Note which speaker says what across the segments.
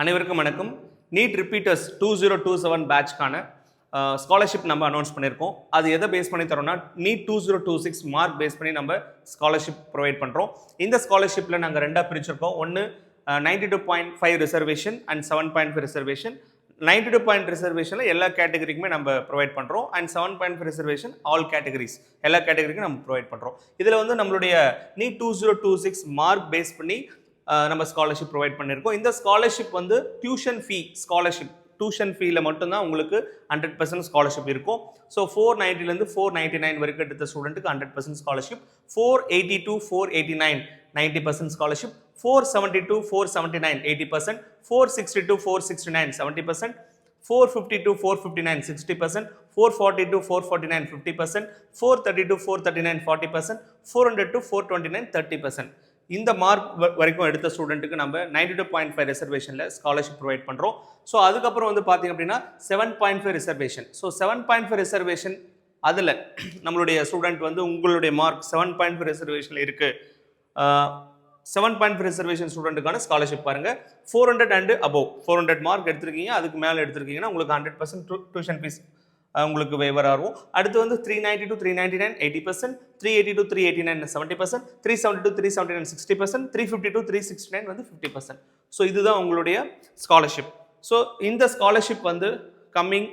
Speaker 1: அனைவருக்கும் வணக்கம். NEET repeaters 2027 பேட்ச்க்கான scholarship நம்ம அனௌன்ஸ் பண்ணியிருக்கோம். அது எதை பேஸ் பண்ணி தரோம்னா நீட் 2026 மார்க் பேஸ் பண்ணி நம்ம ஸ்காலர்ஷிப் ப்ரொவைட் பண்ணுறோம். இந்த ஸ்காலர்ஷிப்பில் நாங்கள் ரெண்டாக பிரிச்சிருக்கோம். ஒன்று 92.5 ரிசர்வேஷன் அண்ட் 7.5 ரிசர்வேஷன். 92 பாயிண்ட் ரிசர்வேஷனில் எல்லா கேட்டகரிக்குமே நம்ம ப்ரொவைட் பண்ணுறோம். அண்ட் 7.5 ரிசர்வேஷன் ஆல் கேட்டகரிஸ், எல்லா கேட்டகரிக்கும் நம்ம ப்ரொவைட் பண்ணுறோம். இதில் வந்து நம்மளுடைய நீட் 2026 மார்க் பேஸ் பண்ணி நம்ம ஸ்காலர்ஷிப் ப்ரொவைட் பண்ணியிருக்கோம். இந்த ஸ்காலர்ஷிப் வந்து டியூஷன் ஃபீ ஸ்காலர்ஷிப், டியூஷன் ஃபீல மட்டும்தான் உங்களுக்கு 100% ஸ்காலர்ஷிப் இருக்கும். ஸோ 490லேருந்து 499 வரைக்கும் எடுத்த ஸ்டூடெண்ட்டுக்கு 100% ஸ்காலர்ஷிப். 482 489 90% ஸ்காலர்ஷிப். 472 479 80%. 462 469 70%. 452 459 60%. 442 449 50%. 432 439 40%. 400 429 30%. இந்த மார்க் வரைக்கும் எடுத்த ஸ்டூடெண்ட்டுக்கு நம்ம 92.5 ரிசர்வேஷனில் ஸ்காலர்ஷிப் ப்ரொவைட் பண்ணுறோம். ஸோ அதுக்கப்புறம் வந்து பார்த்தீங்க அப்படின்னா 7.5 ரிசர்வேஷன். ஸோ 7.5 ரிசர்வேஷன் அதில் நம்மளுடைய ஸ்டூடெண்ட் வந்து உங்களுடைய மார்க் 7.5 ரிசர்வேஷனில் இருக்குது. 7.5 ரிசர்வேஷன் ஸ்டூடெண்ட்டுக்கான ஸ்காலர்ஷிப் பாருங்கள். 400 அண்ட் அபோவ் 400 மார்க் எடுத்திருக்கீங்க, அதுக்கு மேலே எடுத்திருக்கீங்கன்னா உங்களுக்கு 100% டியூஷன் ஃபீஸ் உங்களுக்கு வேவர் ஆகும். அடுத்து வந்து 392 399 80%, 382 389 70%, 372 379 60%, 352 369 வந்து 50%. ஸோ இதுதான் உங்களுடைய ஸ்காலர்ஷிப். ஸோ இந்த ஸ்காலர்ஷிப் வந்து கம்மிங்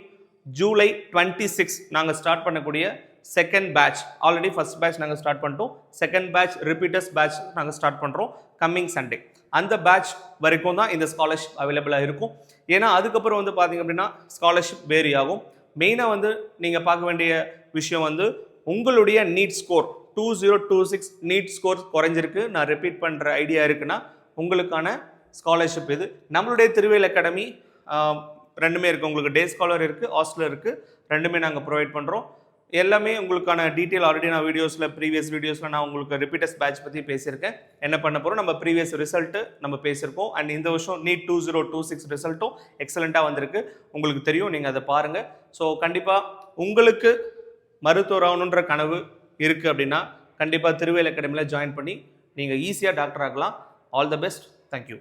Speaker 1: ஜூலை 26 நாங்கள் ஸ்டார்ட் பண்ணக்கூடிய second batch. Already first batch நாங்கள் ஸ்டார்ட் பண்ணிட்டோம். செகண்ட் பேட்ச் ரிப்பீட்டர்ஸ் பேட்ச் நாங்கள் ஸ்டார்ட் பண்ணுறோம் கம்மிங் சண்டே. அந்த பேட்ச் வரைக்கும் தான் இந்த ஸ்காலர்ஷிப் அவைலபிளாக இருக்கும். ஏன்னா அதுக்கப்புறம் வந்து பார்த்தீங்க அப்படின்னா ஸ்காலர்ஷிப் வேரி ஆகும். மெயினாக வந்து நீங்கள் பார்க்க வேண்டிய விஷயம் வந்து உங்களுடைய நீட் ஸ்கோர் 2026 நீட் ஸ்கோர் குறைஞ்சிருக்கு, நான் ரிப்பீட் பண்ணுற ஐடியா இருக்குன்னா உங்களுக்கான ஸ்காலர்ஷிப் இது. நம்மளுடைய திருவேல் அகாடமி ரெண்டுமே இருக்குது. உங்களுக்கு டே ஸ்காலர் இருக்குது, ஹாஸ்டலர் இருக்குது, ரெண்டுமே நாங்கள் ப்ரொவைட் பண்ணுறோம். எல்லாமே உங்களுக்கான டீட்டெயில் ஆல்ரெடி நான் ப்ரீவியஸ் வீடியோஸில் நான் உங்களுக்கு ரிப்பீட்டர்ஸ் பேட்ச் பற்றி பேசியிருக்கேன். என்ன பண்ண போகிறோம், நம்ம ப்ரீவியஸ் ரிசல்ட்டு நம்ம பேசியிருக்கோம். அண்ட் இந்த வருஷம் நீட் 2026 ரிசல்ட்டும் எக்ஸலண்ட்டாக வந்திருக்கு, உங்களுக்கு தெரியும், நீங்கள் அதை பாருங்கள். ஸோ கண்டிப்பாக உங்களுக்கு மருத்துவர் ஆகணுன்ற கனவு இருக்குது அப்படின்னா கண்டிப்பாக திருவேல் அகாடமியில் ஜாயின் பண்ணி நீங்கள் ஈஸியாக டாக்டர் ஆகலாம். All the best. தேங்க்யூ.